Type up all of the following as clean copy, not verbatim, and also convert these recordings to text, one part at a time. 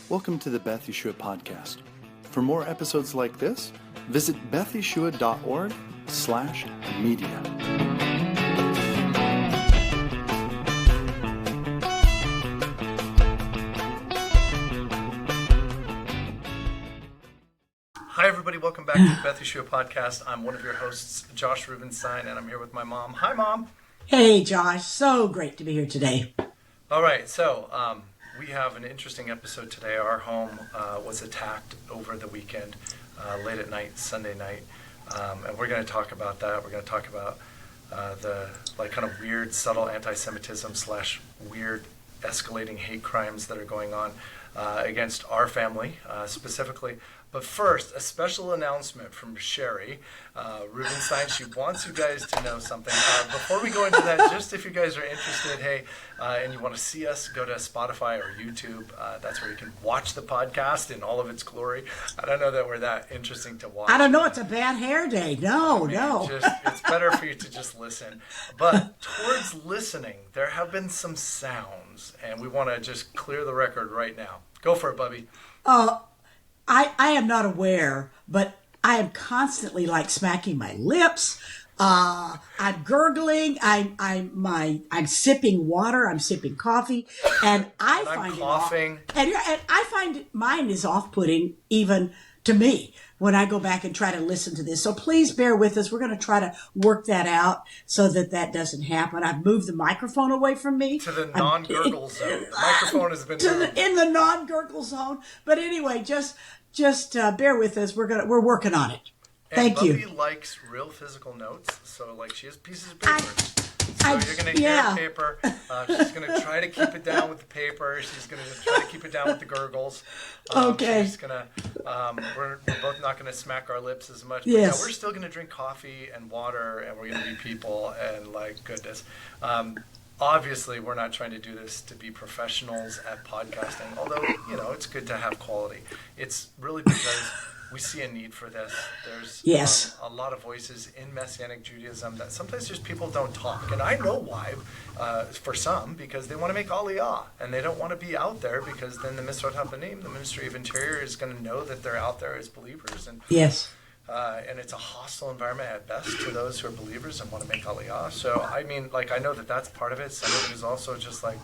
Welcome to the Beth Yeshua podcast. For more episodes like this, visit bethyeshua.org/media. Hi, everybody. Welcome back to the Beth Yeshua podcast. I'm one of your hosts, Josh Rubenstein, and I'm here with my mom. Hi, Mom. Hey, Josh. So great to be here today. All right. So we have an interesting episode today. Our home was attacked over the weekend, late at night, Sunday night, and we're going to talk about that. We're going to talk about the kind of weird, subtle anti-Semitism / weird escalating hate crimes that are going on against our family specifically. But first, a special announcement from Sherry Rubenstein. She wants you guys to know something. Before we go into that, just if you guys are interested, hey, and you want to see us, go to Spotify or YouTube. That's where you can watch the podcast in all of its glory. I don't know that we're that interesting to watch. I don't know. It's a bad hair day. No. It's better for you to just listen. But towards listening, there have been some sounds, and we want to just clear the record right now. Go for it, Bubby. I am not aware, but I am constantly like smacking my lips. I'm gurgling. I'm sipping water. I'm sipping coffee, and I find it coughing. And I find mine is off-putting even to me when I go back and try to listen to this. So please bear with us. We're going to try to work that out so that doesn't happen. I've moved the microphone away from me. To the non-gurgle zone. The microphone has been moved. In the non-gurgle zone. But anyway, just bear with us. We're working on it. Thank you. Bubby likes real physical notes, so she has pieces of paper. You're going to hear paper. She's going to try to keep it down with the paper. She's going to try to keep it down with the gurgles. Okay. She's going to. We're both not going to smack our lips as much. But yes. Yeah, we're still going to drink coffee and water, and we're going to be people. And goodness. Obviously, we're not trying to do this to be professionals at podcasting, although, it's good to have quality. It's really because we see a need for this. There's a lot of voices in Messianic Judaism that sometimes just people don't talk. And I know why, for some, because they want to make Aliyah, and they don't want to be out there because then the Misrat HaPanim, the Ministry of Interior, is going to know that they're out there as believers. And yes. And it's a hostile environment at best to those who are believers and want to make Aliyah. So, I know that that's part of it. Some of it is also just I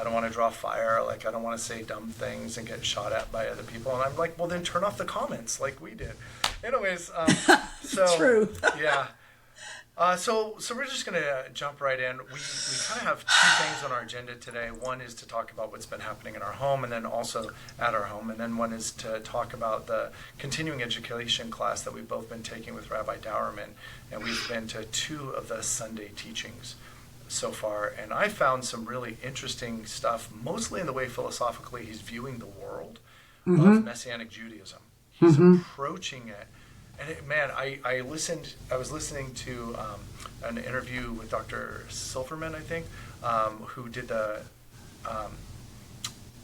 don't want to draw fire. I don't want to say dumb things and get shot at by other people. And I'm like, well, then turn off the comments like we did. Anyways, so. True. Yeah. So we're just going to jump right in. We kind of have two things on our agenda today. One is to talk about what's been happening in our home and then also at our home. And then one is to talk about the continuing education class that we've both been taking with Rabbi Dowerman. And we've been to 2 of the Sunday teachings so far. And I found some really interesting stuff, mostly in the way philosophically he's viewing the world of Messianic Judaism. He's approaching it. And I was listening to an interview with Dr. Silverman, I think, who did the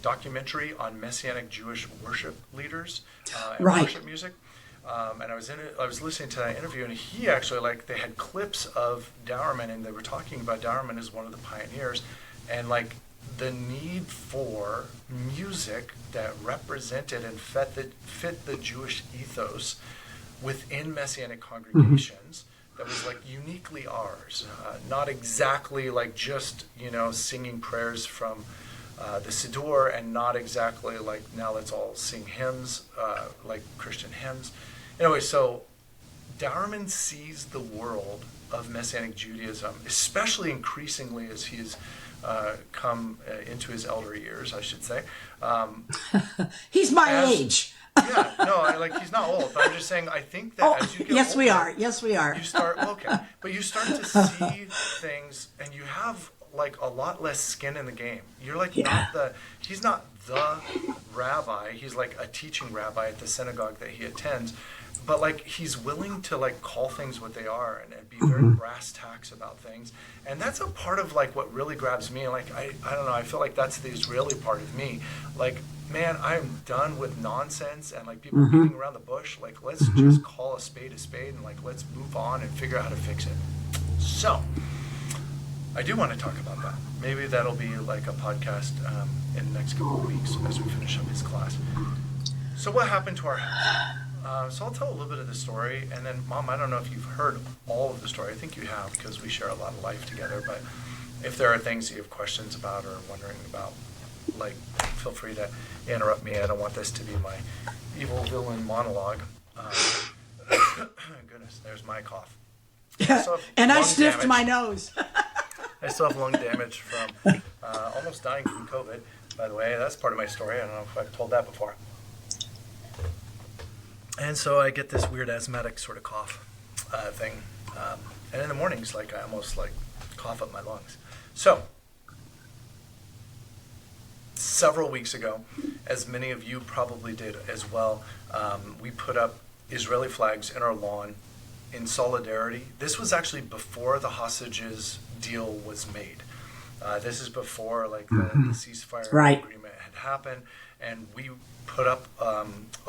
documentary on Messianic Jewish worship leaders and worship music. And I was listening to that interview, and he actually, they had clips of Dowerman, and they were talking about Dowerman as one of the pioneers, and the need for music that represented and fit the Jewish ethos within Messianic congregations that was uniquely ours, not exactly just singing prayers from the Siddur, and not exactly now let's all sing hymns like Christian hymns. Anyway, so Dowerman sees the world of Messianic Judaism, especially increasingly as he's come into his elder years, I should say. He's my age. Yeah, no, he's not old, but I'm just saying, I think that as you get older, yes, we are. You start, but you start to see things, and you have a lot less skin in the game. You're he's not the rabbi, he's a teaching rabbi at the synagogue that he attends, but he's willing to call things what they are and be very brass tacks about things. And that's a part of what really grabs me. I don't know, I feel that's the Israeli part of me. Man, I'm done with nonsense and people beating around the bush. Let's just call a spade, and let's move on and figure out how to fix it. So, I do want to talk about that. Maybe that'll be like a podcast in the next couple of weeks as we finish up his class. So what happened to our house? So I'll tell a little bit of the story, and then, Mom, I don't know if you've heard all of the story. I think you have, because we share a lot of life together, but if there are things you have questions about or wondering about, like, feel free to interrupt me. I don't want this to be my evil villain monologue. Goodness, there's my cough. And I sniffed my nose. I still have lung damage from almost dying from COVID, by the way. That's part of my story. I don't know if I've told that before. And so I get this weird asthmatic sort of cough thing. And in the mornings, like, I almost, like, cough up my lungs. So, several weeks ago, as many of you probably did as well, we put up Israeli flags in our lawn in solidarity. This was actually before the hostages deal was made. This is before, like, the ceasefire agreement had happened, and we put up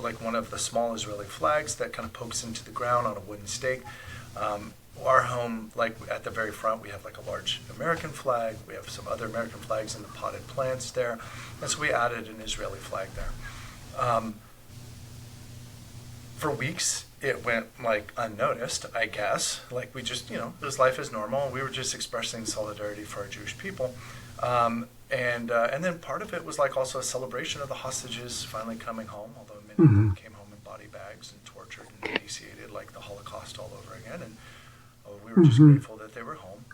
like one of the small Israeli flags that kind of pokes into the ground on a wooden stake. Our home, like, at the very front, we have like a large American flag. We have some other American flags in the potted plants there, and so we added an Israeli flag there. For weeks, it went, like, unnoticed, I guess. Like, we just, this life is normal. We were just expressing solidarity for our Jewish people. And then part of it was, like, also a celebration of the hostages finally coming home, although many of them came home in body bags and tortured and emaciated, like the Holocaust all over again. And we were just grateful that they were home.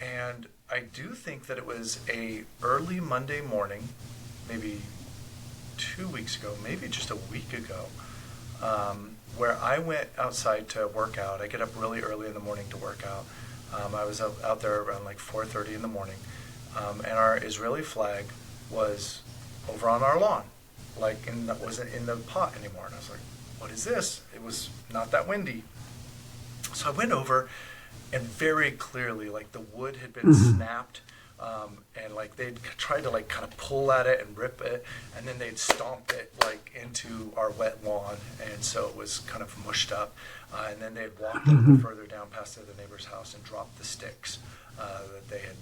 And I do think that it was a early Monday morning, maybe 2 weeks ago, maybe just a week ago, where I went outside to work out. I get up really early in the morning to work out. I was out there around like 4:30 in the morning, and our Israeli flag was over on our lawn, like, and that wasn't in the pot anymore. And I was like, "What is this?" It was not that windy, so I went over, and very clearly, like, the wood had been snapped. And, like, they'd tried to, like, kind of pull at it and rip it, and then they'd stomp it, like, into our wet lawn, and so it was kind of mushed up. And then they'd walked a little further down past the neighbor's house and dropped the sticks that they had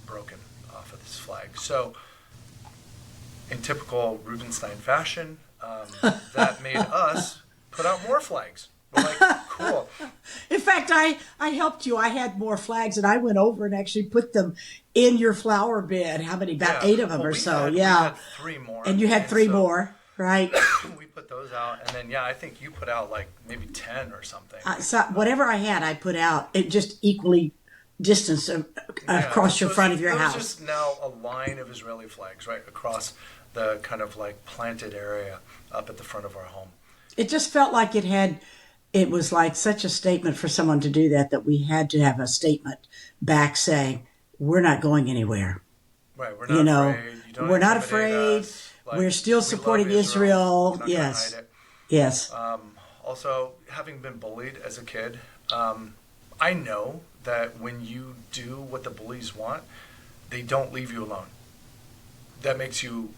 broken off of this flag. So, in typical Rubenstein fashion, that made us put out more flags. We're like, cool. In fact, I helped you. I had more flags, and I went over and actually put them in your flower bed. How many? About 8 of them or so. We had 3 more. And you had 3 more, right? We put those out, and then, I think you put out, like, maybe 10 or something. So whatever I had, I put out. It just equally distanced across your front of your house. There's just now a line of Israeli flags right across the kind of, like, planted area up at the front of our home. It just felt like it was like such a statement for someone to do that we had to have a statement back saying, we're not going anywhere. Right, we're not afraid. You don't we're not intimidate afraid. us. Like, we're still supporting Israel. We're not Yes. gonna hide it. Yes. Also, having been bullied as a kid, I know that when you do what the bullies want, they don't leave you alone. That makes you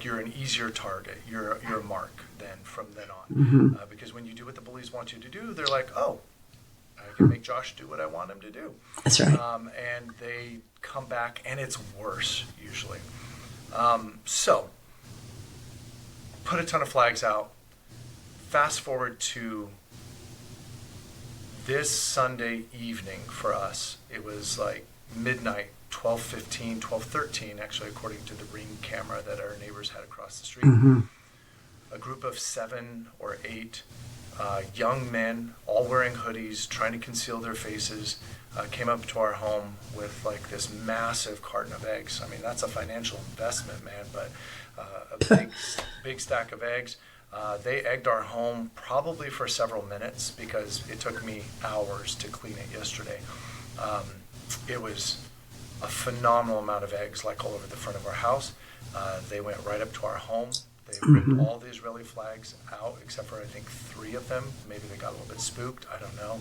you're an easier target. You're a mark then from then on. Because when you do what the bullies want you to do, they're like, oh, I can make Josh do what I want him to do. That's right. And they come back, and it's worse usually. So, put a ton of flags out. Fast forward to this Sunday evening for us. It was like midnight, 12:15, 12:13, actually, according to the Ring camera that our neighbors had across the street. A group of 7 or 8 young men, all wearing hoodies, trying to conceal their faces, came up to our home with, like, this massive carton of eggs. I mean, that's a financial investment, man, but a big stack of eggs. They egged our home probably for several minutes because it took me hours to clean it yesterday. It was a phenomenal amount of eggs, like, all over the front of our house. They went right up to our home. They ripped all the Israeli flags out, except for, I think, 3 of them. Maybe they got a little bit spooked. I don't know.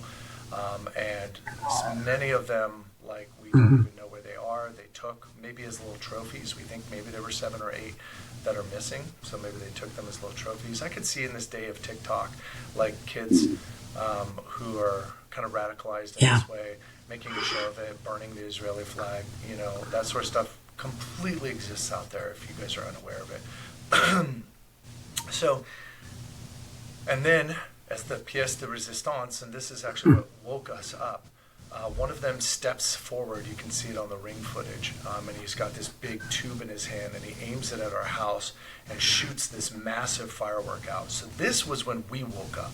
And many of them, like, we don't even know where they are. They took maybe as little trophies. We think maybe there were 7 or 8 that are missing, so maybe they took them as little trophies. I could see in this day of TikTok, like, kids who are kind of radicalized in this way, making a show of it, burning the Israeli flag, that sort of stuff completely exists out there if you guys are unaware of it. So, and then as the pièce de résistance, and this is actually what woke us up, one of them steps forward. You can see it on the ring footage, and he's got this big tube in his hand, and he aims it at our house and shoots this massive firework out. So this was when we woke up.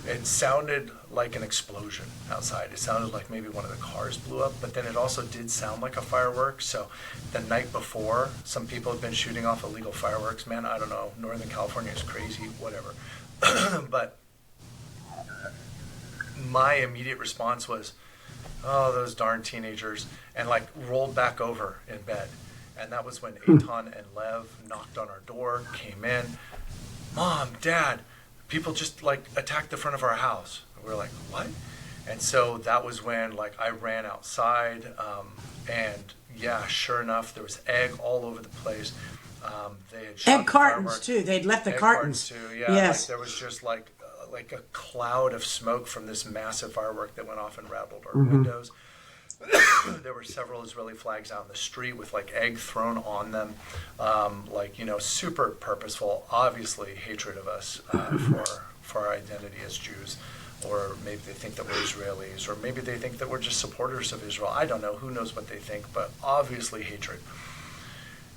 It sounded like an explosion outside. It sounded like maybe one of the cars blew up, but then it also did sound like a firework. So the night before, some people had been shooting off illegal fireworks. Man, I don't know. Northern California is crazy, whatever. But my immediate response was, oh, those darn teenagers, and like rolled back over in bed. And that was when Eitan and Lev knocked on our door, came in. Mom, Dad, people just like attacked the front of our house. And we were like, what? And so that was when like I ran outside, and yeah, sure enough, there was egg all over the place. They had shot egg cartons fireworks. too. They'd left the Egg cartons. too. Yeah, yes. like there was just like a cloud of smoke from this massive firework that went off and rattled our windows. There were several Israeli flags out in the street with like egg thrown on them, super purposeful, obviously hatred of us for our identity as Jews, or maybe they think that we're Israelis, or maybe they think that we're just supporters of Israel. I don't know. Who knows what they think, but obviously hatred.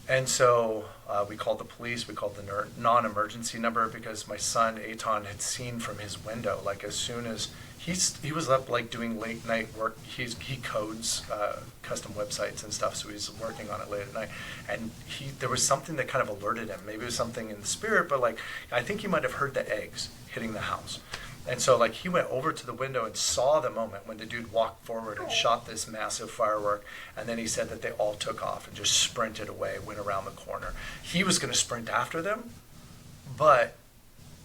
And so we called the police. We called the non-emergency number because my son Eitan had seen from his window, like as soon as he was up like doing late night work. He codes custom websites and stuff, so he's working on it late at night. And there was something that kind of alerted him. Maybe it was something in the spirit, but like I think he might have heard the eggs hitting the house. And so like he went over to the window and saw the moment when the dude walked forward and shot this massive firework. And then he said that they all took off and just sprinted away, went around the corner. He was going to sprint after them, but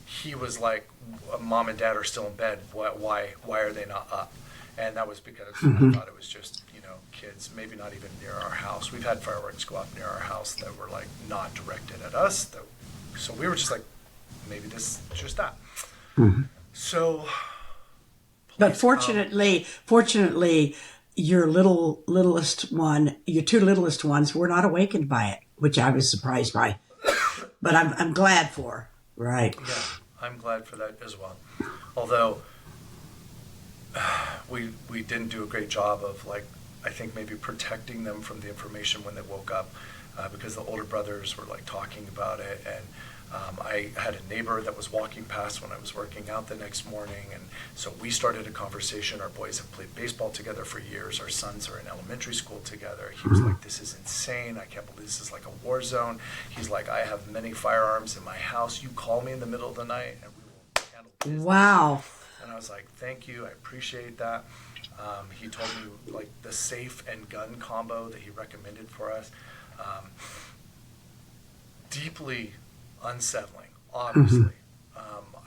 he was like, Mom and Dad are still in bed. Why are they not up? And that was because I thought it was just, kids, maybe not even near our house. We've had fireworks go off near our house that were like not directed at us. So we were just like, maybe this is just that. So, but fortunately, your two littlest ones were not awakened by it, which I was surprised by. But I'm glad for. Right. Yeah, I'm glad for that as well. Although we didn't do a great job of I think maybe protecting them from the information when they woke up, because the older brothers were talking about it, and I had a neighbor that was walking past when I was working out the next morning, and so we started a conversation. Our boys have played baseball together for years. Our sons are in elementary school together. He was like, this is insane. I can't believe this is like a war zone. He's like, I have many firearms in my house. You call me in the middle of the night and we will handle business. Wow. And I was like, thank you. I appreciate that. He told me the safe and gun combo that he recommended for us. Deeply unsettling, obviously.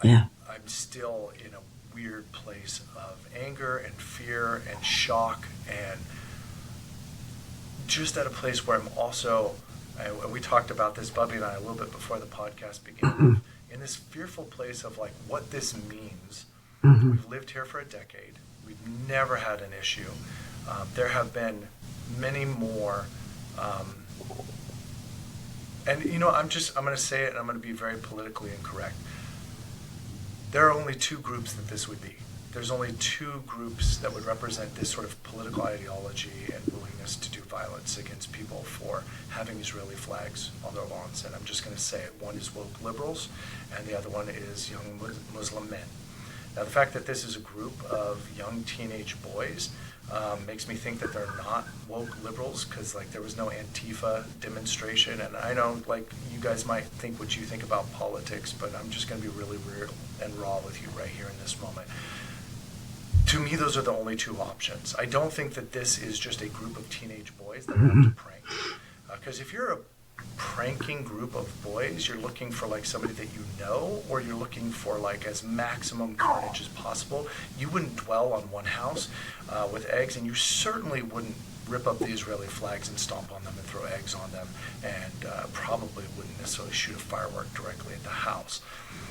I'm still in a weird place of anger and fear and shock, and just at a place where I'm also, and we talked about this, Bubby and I, a little bit before the podcast began, in this fearful place of what this means. We've lived here for a decade. We've never had an issue. There have been many more. And I'm going to say it, and I'm going to be very politically incorrect. There are only two groups that this would be. There's only two groups that would represent this sort of political ideology and willingness to do violence against people for having Israeli flags on their lawns. And I'm just going to say it. One is woke liberals, and the other one is young Muslim men. Now, the fact that this is a group of young teenage boys makes me think that they're not woke liberals, because there was no Antifa demonstration. And I know you guys might think what you think about politics, but I'm just going to be really real and raw with you right here in this moment. To me, those are the only two options. I don't think that this is just a group of teenage boys that are up to prank. Because if you're a pranking group of boys, you're looking for somebody that you know, or you're looking for as maximum carnage as possible. You wouldn't dwell on one house with eggs, and you certainly wouldn't rip up the Israeli flags and stomp on them and throw eggs on them, and probably wouldn't necessarily shoot a firework directly at the house.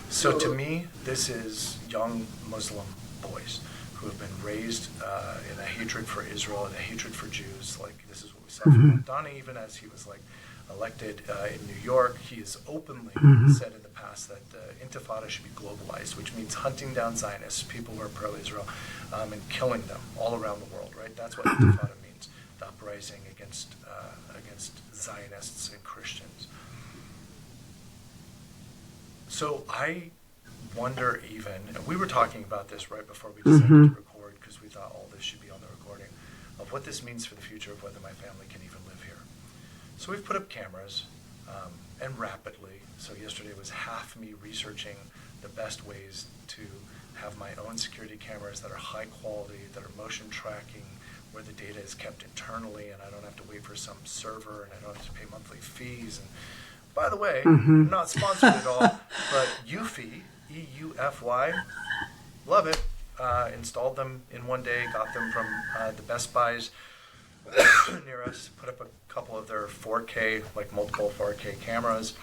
So to me, this is young Muslim boys who have been raised in a hatred for Israel and a hatred for Jews. Like, this is what we saw from Donnie, even as he was like elected in New York. He has openly said in the past that the Intifada should be globalized, which means hunting down Zionists, people who are pro-Israel, and killing them all around the world, right? That's what Intifada means, the uprising against Zionists and Christians. So I wonder even, and we were talking about this right before we decided to record, because we thought all this should be on the recording, of what this means for the future of whether my family can even live here. So we've put up cameras, and rapidly. So yesterday was half me researching the best ways to have my own security cameras that are high quality, that are motion tracking, where the data is kept internally and I don't have to wait for some server and I don't have to pay monthly fees. And by the way, I'm not sponsored at all, but Eufy, EUFY, love it. Installed them in one day, got them from the Best Buys near us, put up a couple of their 4K, like multiple 4K cameras,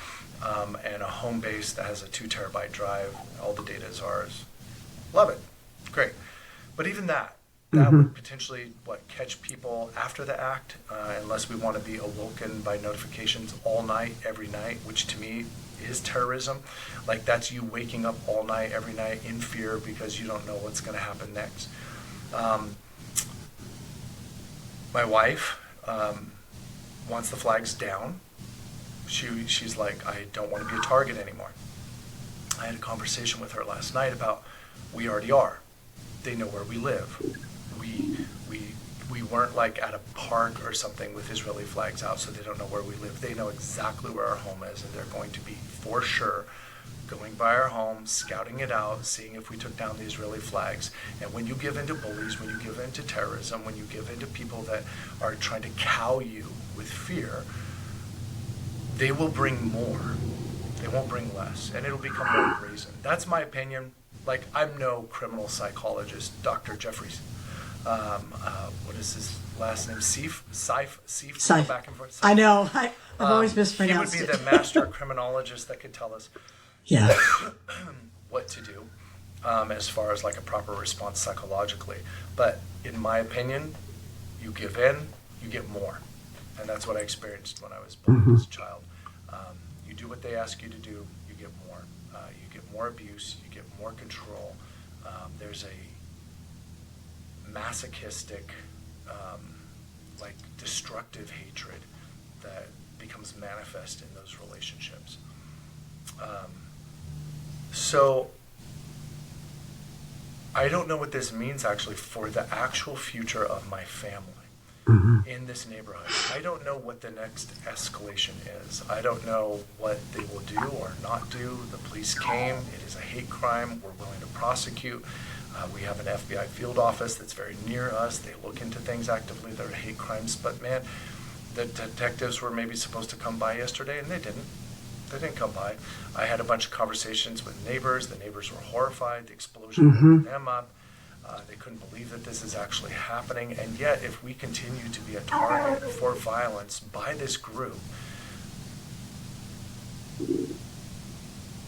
and a home base that has a 2 terabyte drive. All the data is ours. Love it. Great. But even that would potentially, catch people after the act, unless we want to be awoken by notifications all night, every night, which to me is terrorism. Like, that's you waking up all night, every night in fear because you don't know what's going to happen next. My wife wants the flags down. She's like, I don't want to be a target anymore. I had a conversation with her last night about, we already are. They know where we live. We weren't like at a park or something with Israeli flags out, so they don't know where we live. They know exactly where our home is, and they're going to be, for sure, going by our home, scouting it out, seeing if we took down the Israeli flags. And when you give in to bullies, when you give in to terrorism, when you give in to people that are trying to cow you with fear, they will bring more. They won't bring less, and it'll become more brazen. That's my opinion. Like, I'm no criminal psychologist, Dr. Jeffries. What is his last name? Seif. Back and forth. Seif. I know. I've always mispronounced it. He would be the master criminologist that could tell us what to do as far as like a proper response psychologically. But in my opinion, you give in, you get more. And that's what I experienced when I was bullied as a child. You do what they ask you to do, you get more. You get more abuse, you get more control. There's a masochistic, like destructive hatred that becomes manifest in those relationships. So I don't know what this means actually for the actual future of my family in this neighborhood. I don't know what the next escalation is. I don't know what they will do or not do. The police came. It is a hate crime. We're willing to prosecute. We have an FBI field office that's very near us. They look into things actively that are hate crimes. But man, the detectives were maybe supposed to come by yesterday, and they didn't. They didn't come by. I had a bunch of conversations with neighbors. The neighbors were horrified. The explosion woke them up. They couldn't believe that this is actually happening. And yet, if we continue to be a target for violence by this group,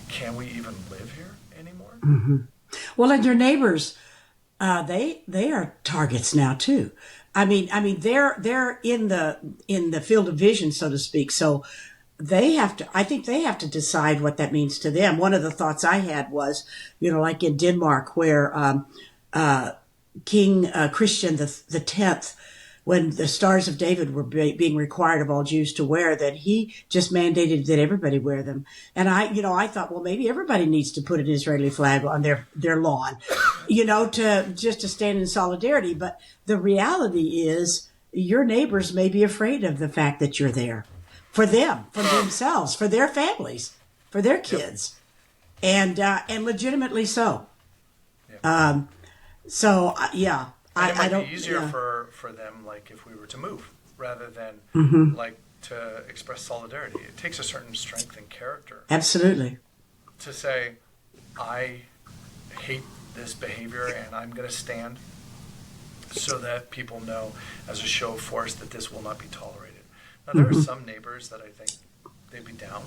can we even live here anymore? Well, and your neighbors, they are targets now too. I mean, they're in the field of vision, so to speak. So I think they have to decide what that means to them. One of the thoughts I had was, like in Denmark, where King Christian the 10th, when the Stars of David were being required of all Jews to wear, that he just mandated that everybody wear them. And I thought, well, maybe everybody needs to put an Israeli flag on their lawn, to stand in solidarity. But the reality is your neighbors may be afraid of the fact that you're there for them, for themselves, for their families, for their kids, and legitimately so. It might be easier for them, like if we were to move, rather than like to express solidarity. It takes a certain strength and character. Absolutely. To say, I hate this behavior and I'm going to stand, so that people know as a show of force that this will not be tolerated. Now, there are some neighbors that I think they'd be down,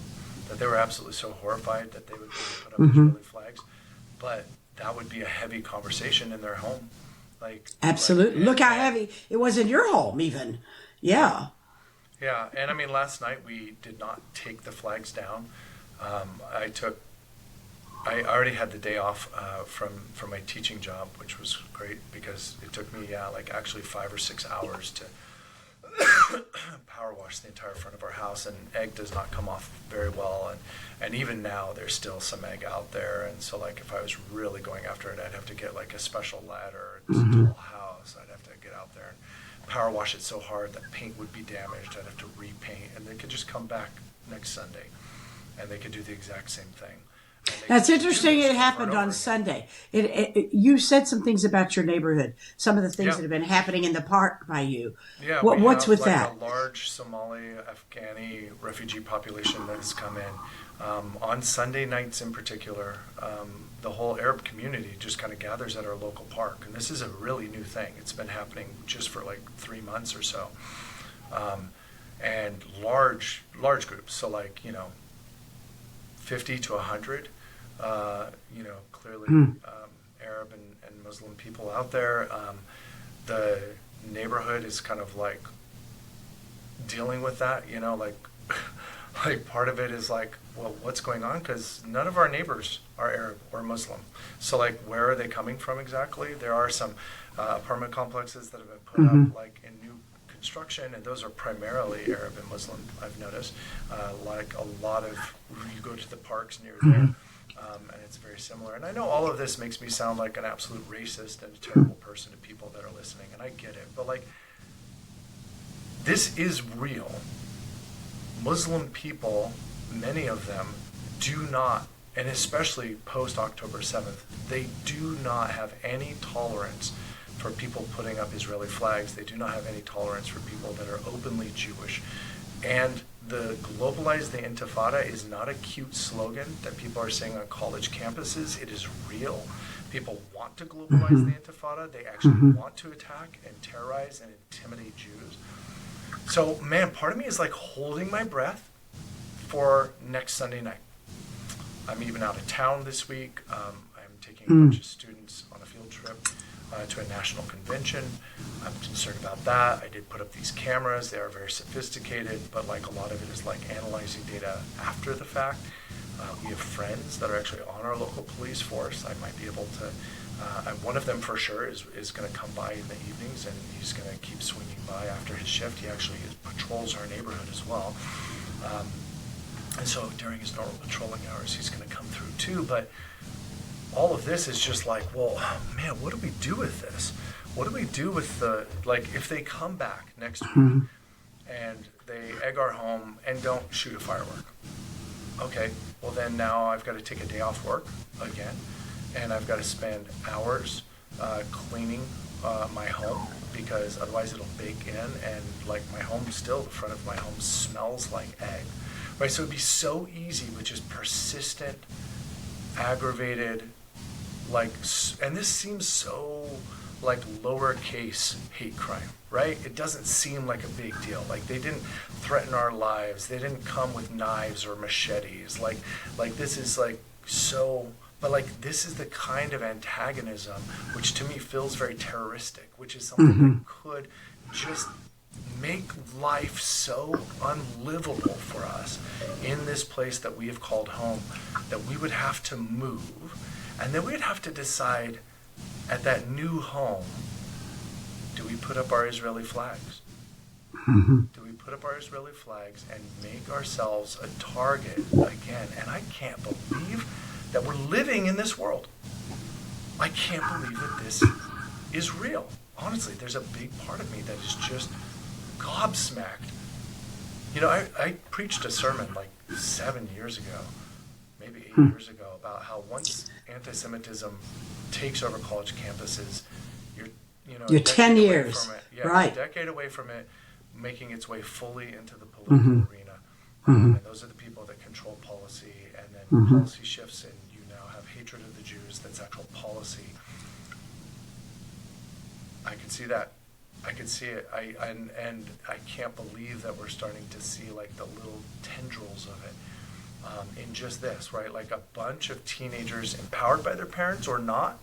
that they were absolutely so horrified that they would put up Israeli flags, but that would be a heavy conversation in their home. Absolutely. Look how heavy it was in your home, even. Yeah. Yeah, and I mean, last night we did not take the flags down. I took I already had the day off from my teaching job, which was great because it took me like actually 5 or 6 hours to power wash the entire front of our house, and egg does not come off very well, and even now there's still some egg out there, and so like if I was really going after it, I'd have to get like a special ladder to the whole house. I'd have to get out there and power wash it so hard that paint would be damaged. I'd have to repaint, and they could just come back next Sunday and they could do the exact same thing. That's interesting. It happened on Sunday. You said some things about your neighborhood, some of the things that have been happening in the park by you. Yeah, what's with like that? A large Somali Afghani refugee population that has come in. On Sunday nights in particular, the whole Arab community just kind of gathers at our local park. And this is a really new thing. It's been happening just for like 3 months or so. And large groups, so like, 50 to 100. Clearly Arab and Muslim people out there. The neighborhood is kind of like dealing with that, like part of it is like, well, what's going on? Because none of our neighbors are Arab or Muslim. So like, where are they coming from exactly? There are some apartment complexes that have been put up like in new construction, and those are primarily Arab and Muslim, I've noticed. Like a lot of, you go to the parks near there, and it's very similar. And I know all of this makes me sound like an absolute racist and a terrible person to people that are listening, and I get it. But like, this is real. Muslim people, many of them, do not, and especially post-October 7th, they do not have any tolerance for people putting up Israeli flags. They do not have any tolerance for people that are openly Jewish. And the globalize the Intifada is not a cute slogan that people are saying on college campuses. It is real. People want to globalize the Intifada. They actually want to attack and terrorize and intimidate Jews. So, man, part of me is like holding my breath for next Sunday night. I'm even out of town this week. I'm taking a bunch of students on a field trip to a national convention. I'm concerned about that. I did put up these cameras. They are very sophisticated, but like a lot of it is like analyzing data after the fact. We have friends that are actually on our local police force. I might be able to, one of them for sure is going to come by in the evenings, and he's going to keep swinging by after his shift. He actually patrols our neighborhood as well. And so during his normal patrolling hours, he's going to come through too. But all of this is just like, well, man, what do we do with this? What do we do with if they come back next week and they egg our home and don't shoot a firework? Okay, well then now I've got to take a day off work again, and I've got to spend hours cleaning my home, because otherwise it'll bake in, and like my home still, the front of my home smells like egg. Right, so it'd be so easy with just persistent, aggravated, and this seems so like lowercase hate crime, right? It doesn't seem like a big deal. Like they didn't threaten our lives. They didn't come with knives or machetes. Like this is like so, but like this is the kind of antagonism which to me feels very terroristic, which is something that could just make life so unlivable for us in this place that we have called home, that we would have to move, and then we'd have to decide at that new home, do we put up our Israeli flags? Do we put up our Israeli flags and make ourselves a target again? And I can't believe that we're living in this world. I can't believe that this is real. Honestly, there's a big part of me that is just gobsmacked. I preached a sermon like 7 years ago, maybe 8 years ago, about how once anti-Semitism takes over college campuses, you're 10 years, right? A decade away from it making its way fully into the political arena. And those are the people that control policy, and then policy shifts, and you now have hatred of the Jews. That's actual policy. I could see that. I could see it. And I can't believe that we're starting to see like the little tendrils of it in just this, right? Like a bunch of teenagers empowered by their parents or not,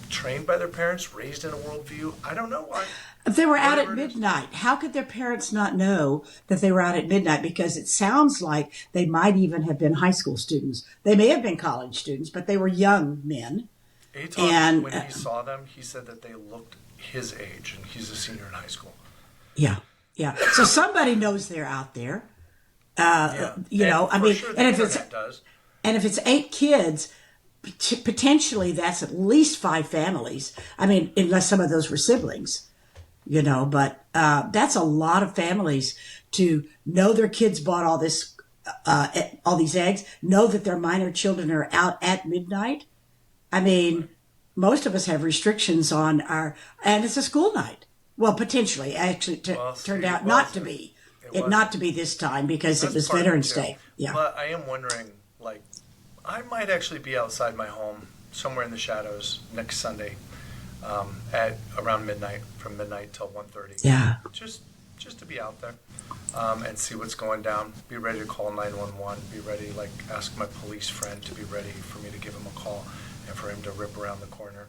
trained by their parents, raised in a worldview. I don't know why. If they were out at midnight, how could their parents not know that they were out at midnight? Because it sounds like they might even have been high school students. They may have been college students, but they were young men. And when he saw them, he said that they looked his age, and he's a senior in high school. Yeah, yeah. So somebody knows they're out there. You know, I mean, sure and if it's 8 kids, potentially that's at least 5 families. I mean, unless some of those were siblings, you know, but that's a lot of families to know their kids bought all these eggs, know that their minor children are out at midnight. I mean, most of us have restrictions on and it's a school night. Well, potentially, actually, turned out not to be. Not to be this time because it was Veterans Day. Yeah. But I am wondering, like, I might actually be outside my home somewhere in the shadows next Sunday at around midnight, from midnight till 1:30. Yeah. Just to be out there and see what's going down. Be ready to call 911. Be ready, like, ask my police friend to be ready for me to give him a call and for him to rip around the corner.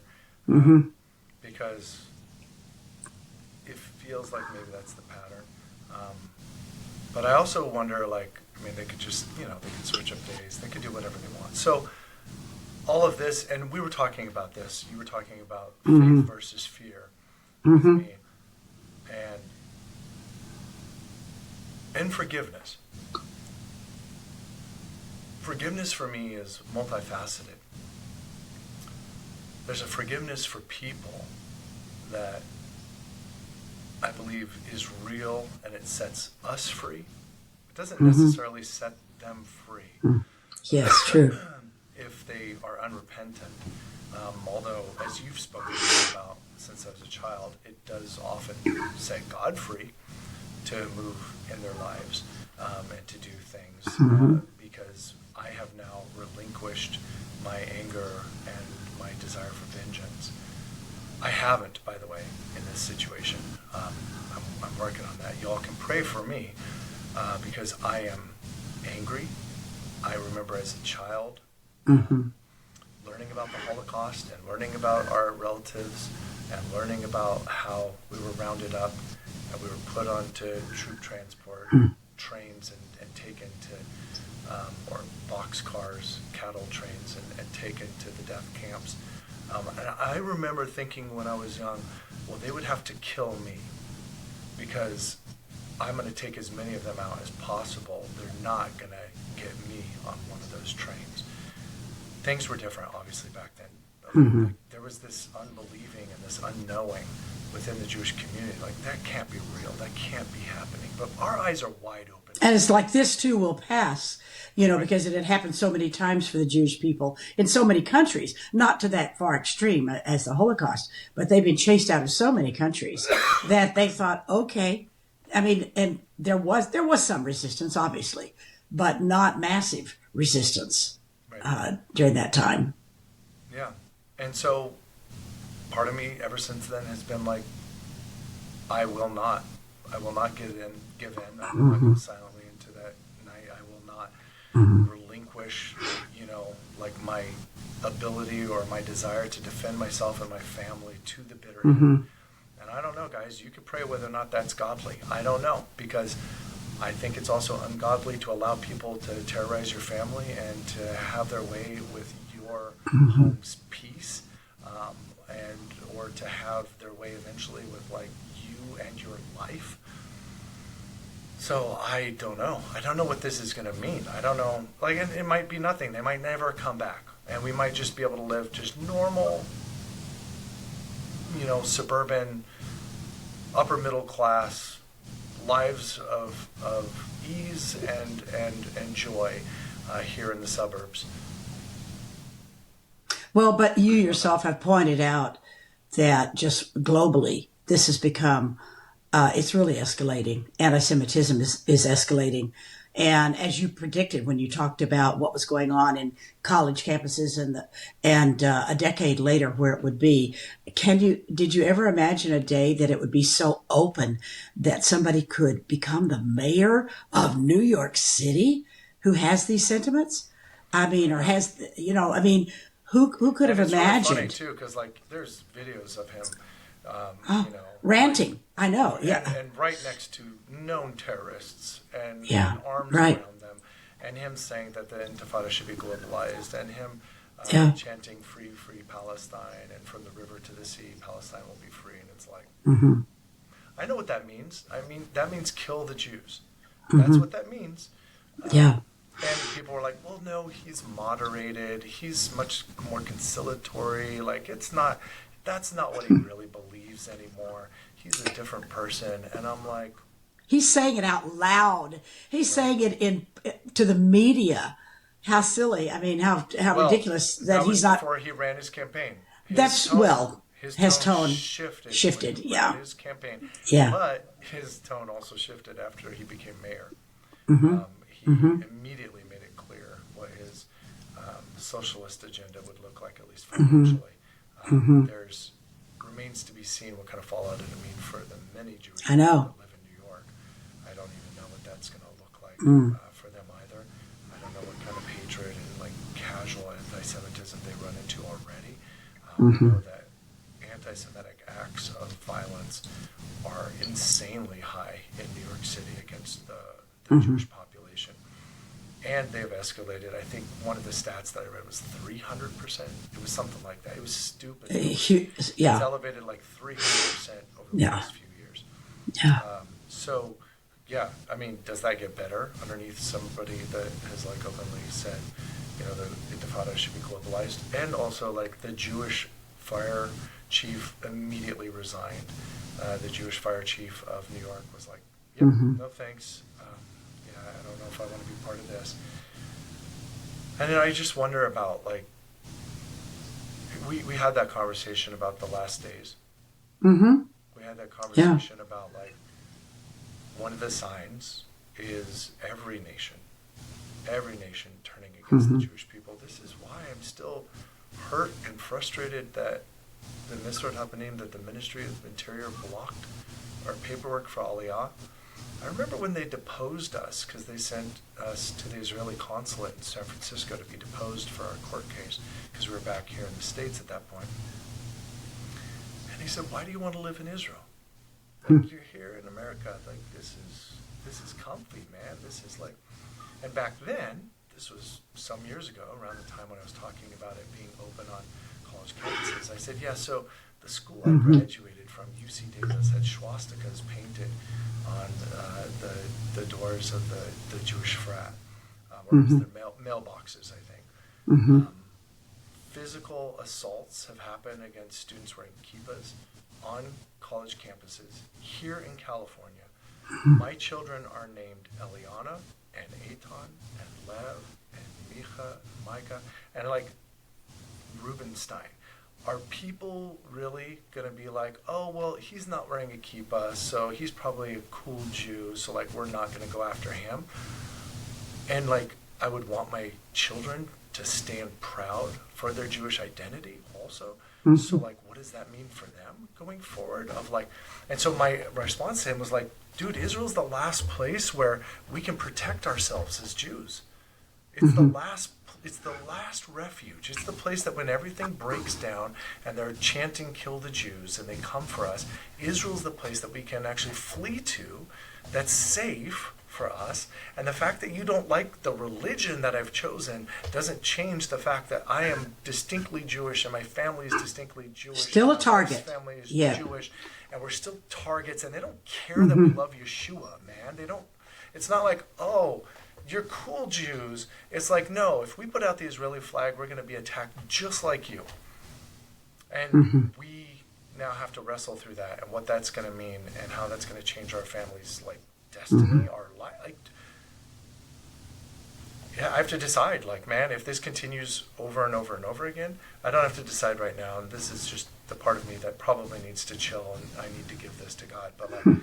Because it feels like maybe that's the pattern. But I also wonder, like, I mean, they could just, you know, they could switch up days. They could do whatever they want. So all of this, and we were talking about this. You were talking about faith versus fear with me. And forgiveness. Forgiveness for me is multifaceted. There's a forgiveness for people that I believe is real, and it sets us free. It doesn't necessarily set them free. Yes, true. If they are unrepentant. Although, as you've spoken to me about since I was a child, it does often set God free to move in their lives and to do things because I have now relinquished my anger and my desire for vengeance. I haven't, by the way, in this situation. I'm working on that. Y'all can pray for me because I am angry. I remember as a child learning about the Holocaust and learning about our relatives and learning about how we were rounded up and we were put onto troop transport trains and taken to, or boxcars, cattle trains, and taken to the death camps. And I remember thinking when I was young, well, they would have to kill me because I'm going to take as many of them out as possible. They're not going to get me on one of those trains. Things were different, obviously, back then. Like, there was this unbelieving and this unknowing within the Jewish community. Like, that can't be real. That can't be happening. But our eyes are wide open. And it's like this too will pass, you know, because it had happened so many times for the Jewish people in so many countries, not to that far extreme as the Holocaust, but they've been chased out of so many countries that they thought, okay, I mean, and there was some resistance, obviously, but not massive resistance during that time. Yeah. And so part of me ever since then has been like, I will not give in. I will not go silently into that night. I will not relinquish, you know, like my ability or my desire to defend myself and my family to the bitter end. And I don't know, guys, you could pray whether or not that's godly. I don't know, because I think it's also ungodly to allow people to terrorize your family and to have their way with your home's peace, or to have their way eventually with, like, you and your life. So I don't know. I don't know what this is going to mean. I don't know. Like, it might be nothing. They might never come back. And we might just be able to live just normal, you know, suburban, upper middle class lives of ease and joy here in the suburbs. Well, but you yourself have pointed out that just globally, this has become, it's really escalating. Anti-Semitism is escalating. And as you predicted when you talked about what was going on in college campuses and a decade later where it would be, did you ever imagine a day that it would be so open that somebody could become the mayor of New York City who has these sentiments? I mean, or has, you know, I mean, Who could And have it's really funny imagined? too, because like there's videos of him, Oh, you know, ranting. I know. and, Yeah. and right next to known terrorists Yeah. and arms Right. around them, and him saying that the Intifada should be globalized, and him Yeah. chanting "Free, free Palestine," and from the river to the sea, Palestine will be free. And it's like, Mm-hmm. I know what that means. I mean, that means kill the Jews. Mm-hmm. That's what that means. Yeah. And people were like, well, no, he's moderated. He's much more conciliatory. Like, that's not what he really believes anymore. He's a different person. And I'm like, He's saying it out loud. He's saying it to the media. How silly! I mean, how well, ridiculous that that was he's not. before he ran his campaign. His tone shifted. shifted. When he Yeah. ran his campaign. Yeah. But his tone also shifted after he became mayor. Mm-hmm. He immediately made it clear what his socialist agenda would look like, at least financially. There's remains to be seen what kind of fallout it'll mean for the many Jewish I know. people that live in New York. I don't even know what that's going to look like for them either. I don't know what kind of hatred and like casual anti-Semitism they run into already. We know that anti-Semitic acts of violence are insanely high in New York City against the Jewish population. And they've escalated. I think one of the stats that I read was 300%. It was something like that. It was stupid. It's Yeah. elevated like 300% over the Yeah. last few years. Yeah. So, yeah, I mean, does that get better underneath somebody that has like openly said, you know, the Intifada should be globalized? And also, like, the Jewish fire chief immediately resigned. The Jewish fire chief of New York was like, yep, no thanks. I don't know if I want to be part of this. And then I just wonder about, like, we had that conversation about the last days. Mm-hmm. We had that conversation about, like, one of the signs is every nation turning against the Jewish people. This is why I'm still hurt and frustrated that the Misrod Hapanim, that the Ministry of Interior blocked our paperwork for Aliyah. I remember when they deposed us, because they sent us to the Israeli consulate in San Francisco to be deposed for our court case, because we were back here in the States at that point. And he said, why do you want to live in Israel? Like, you're here in America, like, this is comfy, man. This is like, and back then, this was some years ago, around the time when I was talking about it being open on college campuses, I said, yeah, so the school I graduated from, UC Davis, had swastikas painted on the doors of the Jewish frat, or it was their mailboxes, I think. Physical assaults have happened against students wearing kippahs on college campuses here in California. My children are named Eliana and Eitan and Lev and Micha and Micah and like Rubenstein. Are people really going to be like, oh, well, he's not wearing a kippah, so he's probably a cool Jew, so, like, we're not going to go after him? And, like, I would want my children to stand proud for their Jewish identity also. So, like, what does that mean for them going forward? Of, like, and so my response to him was, like, dude, Israel's the last place where we can protect ourselves as Jews. It's the last refuge. It's the place that when everything breaks down and they're chanting kill the Jews and they come for us, Israel's the place that we can actually flee to that's safe for us. And the fact that you don't like the religion that I've chosen doesn't change the fact that I am distinctly Jewish and my family is distinctly Jewish. Still a target. My family is Jewish. And we're still targets, and they don't care that we love Yeshua, man. They don't. It's not like, oh, you're cool Jews. It's like, no, if we put out the Israeli flag, we're going to be attacked just like you. And we now have to wrestle through that and what that's going to mean and how that's going to change our family's, like, destiny, our life. Like, yeah, I have to decide, like, man, if this continues over and over and over again, I don't have to decide right now. And this is just the part of me that probably needs to chill and I need to give this to God. But, like,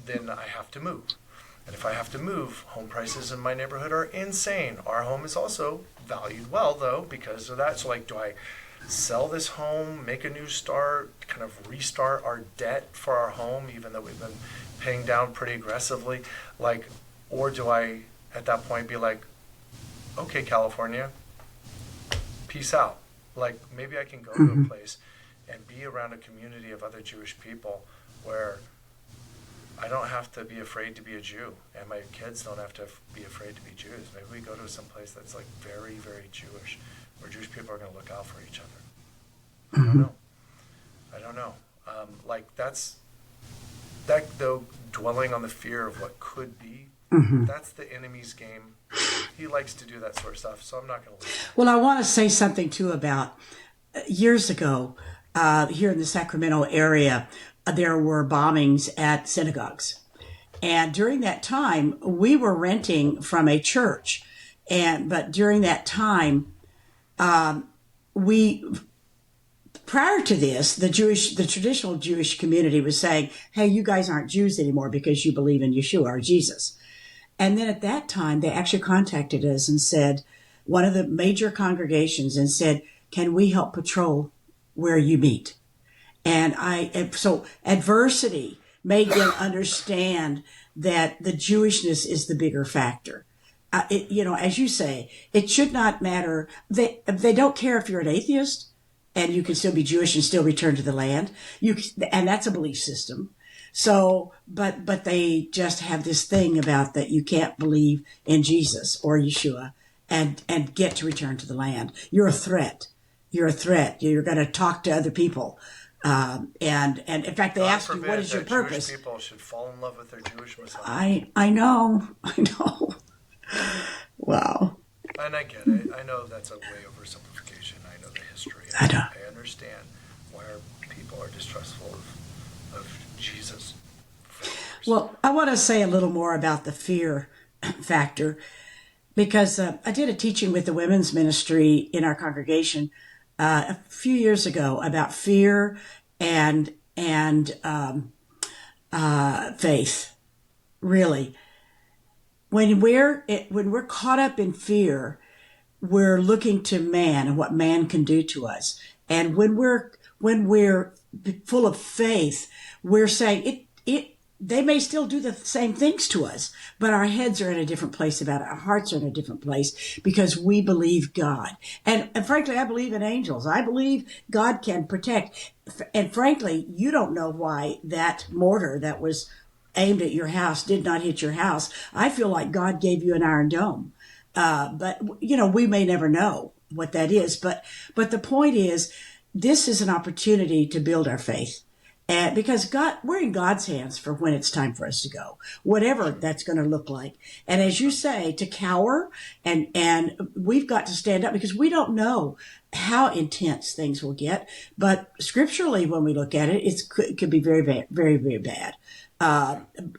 then I have to move. And if I have to move, home prices in my neighborhood are insane. Our home is also valued well, though, because of that. So, like, do I sell this home, make a new start, kind of restart our debt for our home, even though we've been paying down pretty aggressively? Like, or do I, at that point, be like, okay, California, peace out. Like maybe I can go to a place and be around a community of other Jewish people where I don't have to be afraid to be a Jew, and my kids don't have to be afraid to be Jews. Maybe we go to some place that's like very, very Jewish, where Jewish people are going to look out for each other. I don't know. I don't know. That though, dwelling on the fear of what could be, that's the enemy's game. He likes to do that sort of stuff, so I'm not going to listen. Well, I want to say something too about years ago here in the Sacramento area. There were bombings at synagogues, and during that time, we were renting from a church, but during that time, we. Prior to this, the traditional Jewish community was saying, "Hey, you guys aren't Jews anymore because you believe in Yeshua or Jesus." And then at that time, they actually contacted us and said, one of the major congregations, and said, "Can we help patrol where you meet?" And so adversity made them understand that the Jewishness is the bigger factor. As you say, it should not matter. They don't care if you're an atheist and you can still be Jewish and still return to the land. And that's a belief system. So, but they just have this thing about that you can't believe in Jesus or Yeshua and get to return to the land. You're a threat. You're a threat. You're going to talk to other people. And in fact, they ask you, what is your purpose? Jewish people should fall in love with their Jewish Messiah. I know. Wow. And I get it. I know that's a way oversimplification. I know the history. I know. I understand why people are distrustful of Jesus. Well, I want to say a little more about the fear factor, because I did a teaching with the women's ministry in our congregation a few years ago about fear and faith. Really, when we're caught up in fear, we're looking to man and what man can do to us. And when we're full of faith, we're saying they may still do the same things to us, but our heads are in a different place about it. Our hearts are in a different place because we believe God. And frankly, I believe in angels. I believe God can protect. And frankly, you don't know why that mortar that was aimed at your house did not hit your house. I feel like God gave you an iron dome. But we may never know what that is. But the point is, this is an opportunity to build our faith. And because we're in God's hands for when it's time for us to go, whatever that's going to look like. And as you say, to cower and we've got to stand up because we don't know how intense things will get. But scripturally, when we look at it, it could be very, very, very, very bad,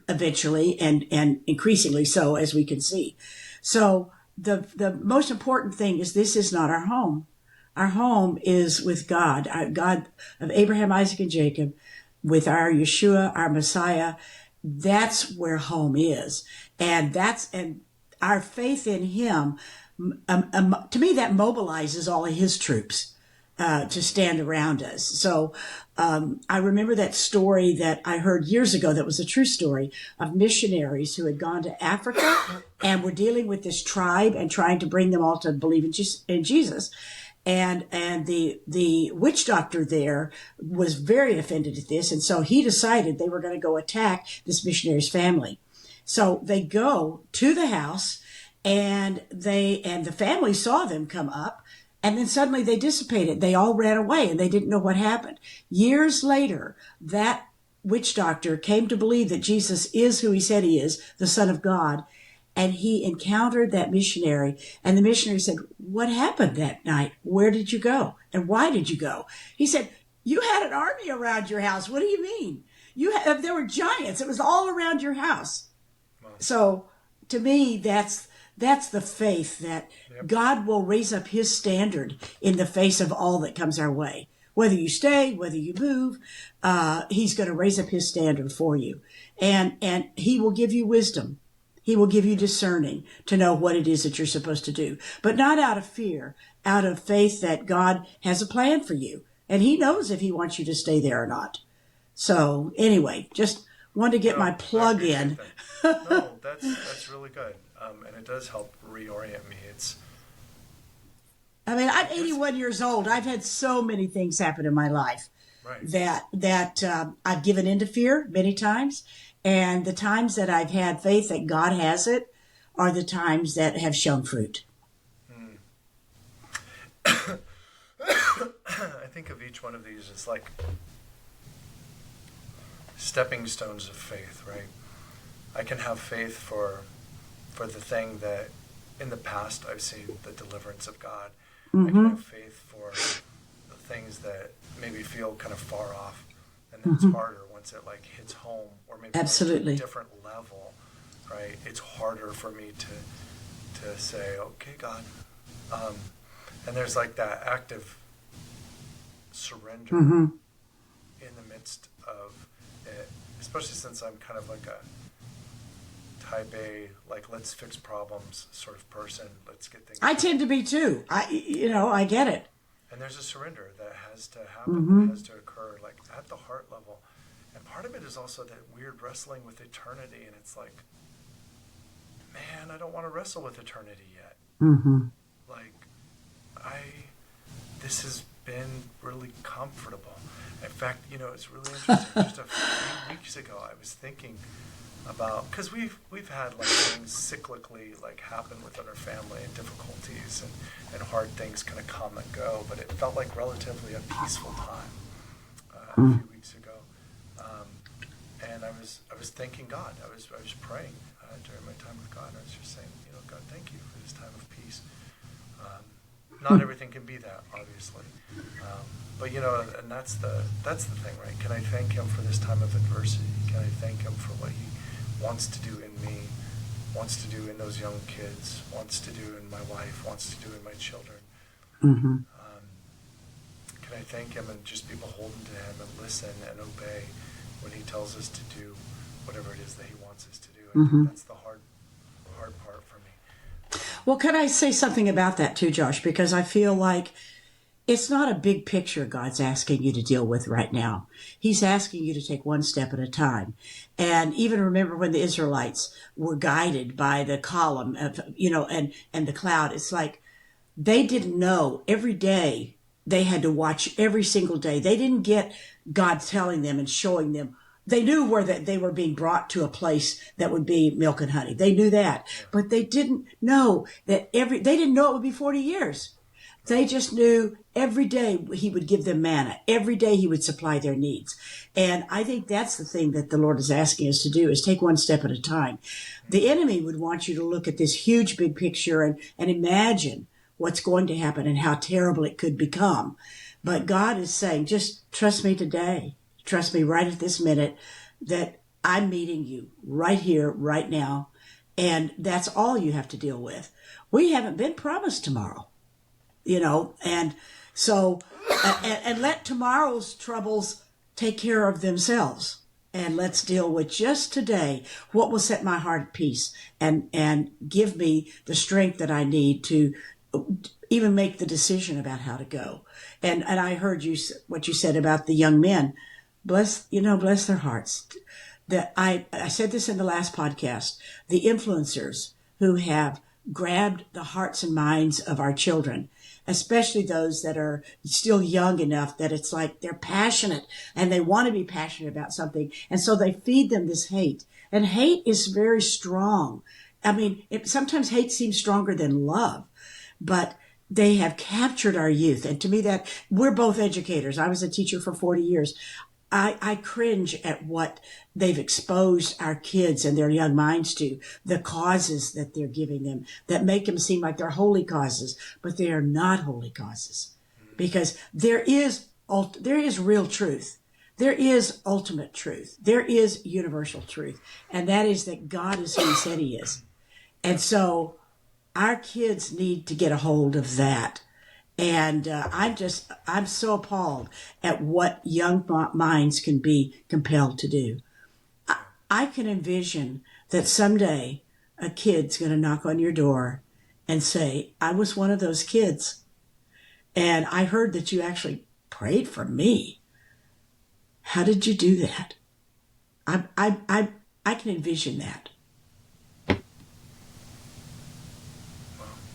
eventually and increasingly so, as we can see. So the most important thing is this is not our home. Our home is with God, our God of Abraham, Isaac, and Jacob, with our Yeshua, our Messiah. That's where home is. And our faith in him, to me, that mobilizes all of his troops to stand around us. So I remember that story that I heard years ago that was a true story of missionaries who had gone to Africa and were dealing with this tribe and trying to bring them all to believe in Jesus. And the witch doctor there was very offended at this. And so he decided they were going to go attack this missionary's family. So they go to the house and the family saw them come up, and then suddenly they dissipated. They all ran away and they didn't know what happened. Years later, that witch doctor came to believe that Jesus is who he said he is, the Son of God. And he encountered that missionary, and the missionary said, "What happened that night? Where did you go? And why did you go?" He said, "You had an army around your house. What do you mean? There were giants. It was all around your house." Wow. So to me, that's the faith that God will raise up his standard in the face of all that comes our way. Whether you stay, whether you move, he's going to raise up his standard for you. And he will give you wisdom. He will give you discerning to know what it is that you're supposed to do, but not out of fear, out of faith that God has a plan for you. And he knows if he wants you to stay there or not. So anyway, just wanted to get my plug in. No, that's really good. And it does help reorient me. I mean, I'm 81 years old. I've had so many things happen in my life Right. that I've given into fear many times, and the times that I've had faith that God has it are the times that have shown fruit. I think of each one of these as like stepping stones of faith, right? I can have faith for the thing that in the past I've seen the deliverance of God. I can have faith for the things that maybe feel kind of far off, and then it's harder once it like hits home, or maybe goes to a different level, right? It's harder for me to say, okay, God, and there's like that active surrender in the midst of it, especially since I'm kind of like a type A, like let's fix problems sort of person. Let's get things. I tend to be too. I get it. And there's a surrender that has to happen, that has to occur, like at the heart level. And part of it is also that weird wrestling with eternity, and it's like, man, I don't want to wrestle with eternity yet. Like, this has been really comfortable. In fact, it's really interesting. Just a few weeks ago, I was thinking about, because we've had like things cyclically like happen within our family, and difficulties and hard things kind of come and go, but it felt like relatively a peaceful time a few weeks ago. And I was thanking God. I was praying during my time with God. I was just saying, God, thank you for this time of peace. Not everything can be that, obviously, but and that's the thing, right? Can I thank Him for this time of adversity? Can I thank Him for what He wants to do in me, wants to do in those young kids, wants to do in my wife, wants to do in my children? Can I thank Him and just be beholden to Him and listen and obey when He tells us to do whatever it is that He wants us to do? I think that's the hard part for me. Well, can I say something about that too, Josh? Because I feel like it's not a big picture God's asking you to deal with right now. He's asking you to take one step at a time. And even remember when the Israelites were guided by the column of, and the cloud, it's like they didn't know every day they had to watch every single day. They didn't get God telling them and showing them. They knew where that they were being brought to a place that would be milk and honey. They knew that, but they didn't know that they didn't know it would be 40 years. They just knew every day He would give them manna. Every day He would supply their needs. And I think that's the thing that the Lord is asking us to do, is take one step at a time. The enemy would want you to look at this huge big picture and imagine what's going to happen and how terrible it could become. But God is saying, just trust me today. Trust me right at this minute that I'm meeting you right here, right now. And that's all you have to deal with. We haven't been promised tomorrow, and so, and let tomorrow's troubles take care of themselves. And let's deal with just today what will set my heart at peace and give me the strength that I need to even make the decision about how to go. And I heard what you said about the young men. Bless their hearts. That I said this in the last podcast. The influencers who have grabbed the hearts and minds of our children, especially those that are still young enough that it's like they're passionate and they want to be passionate about something. And so they feed them this hate. And hate is very strong. I mean, sometimes hate seems stronger than love, but they have captured our youth. And to me, that we're both educators. I was a teacher for 40 years. I cringe at what they've exposed our kids and their young minds to, the causes that they're giving them that make them seem like they're holy causes, but they are not holy causes, because there is real truth. There is ultimate truth. There is universal truth. And that is that God is who He said He is. And so our kids need to get a hold of that. And I'm so appalled at what young minds can be compelled to do. I can envision that someday a kid's going to knock on your door and say, I was one of those kids. And I heard that you actually prayed for me. How did you do that? I can envision that. Well,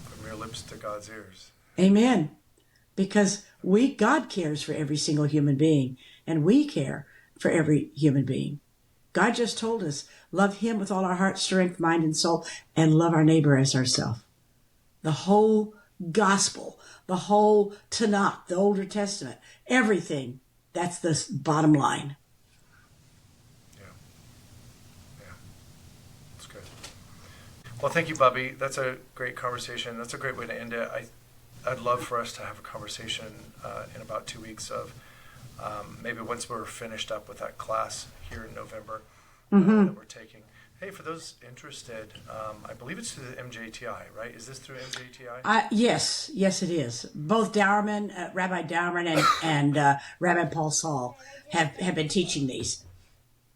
from your lips to God's ears. Amen. Because God cares for every single human being, and we care for every human being. God just told us, love him with all our heart, strength, mind, and soul, and love our neighbor as ourselves. The whole gospel, the whole Tanakh, the Older Testament, everything, that's the bottom line. Yeah. That's good. Well, thank you, Bubby. That's a great conversation. That's a great way to end it. I'd love for us to have a conversation in about 2 weeks of maybe once we're finished up with that class here in November that we're taking. Hey, for those interested, I believe it's through the MJTI, right? Is this through MJTI? Yes, it is. Both Dauerman, Rabbi Dauerman and Rabbi Paul Saul have been teaching these.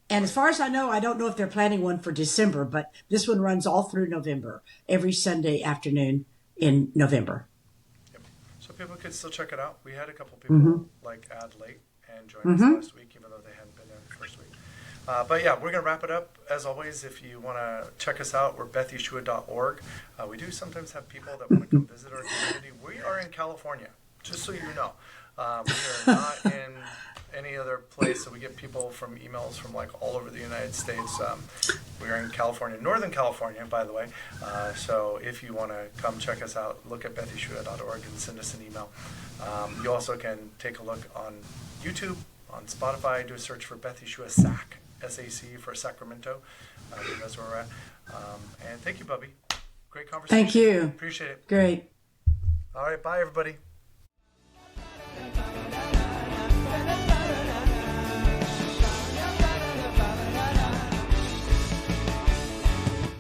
And as far as I know, I don't know if they're planning one for December, but this one runs all through November, every Sunday afternoon in November. So people could still check it out. We had a couple people add late and join us last week, even though they hadn't been there the first week. But yeah, we're going to wrap it up. As always, if you want to check us out, we're bethyeshua.org. We do sometimes have people that want to come visit our community. We are in California, just so you know. We are not in any other place, so we get people from emails from all over the United States. We are in California, Northern California, by the way. So if you want to come check us out, look at bethyeshua.org and send us an email. You also can take a look on YouTube, on Spotify. Do a search for Beth Yeshua SAC, SAC for Sacramento. That's where we're at. And thank you, Bubby. Great conversation. Thank you. Appreciate it. Great. All right, bye, everybody.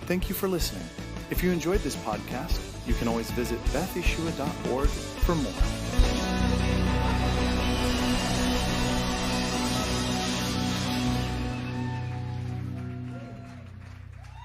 Thank you for listening. If you enjoyed this podcast, you can always visit bethyeshua.org for more.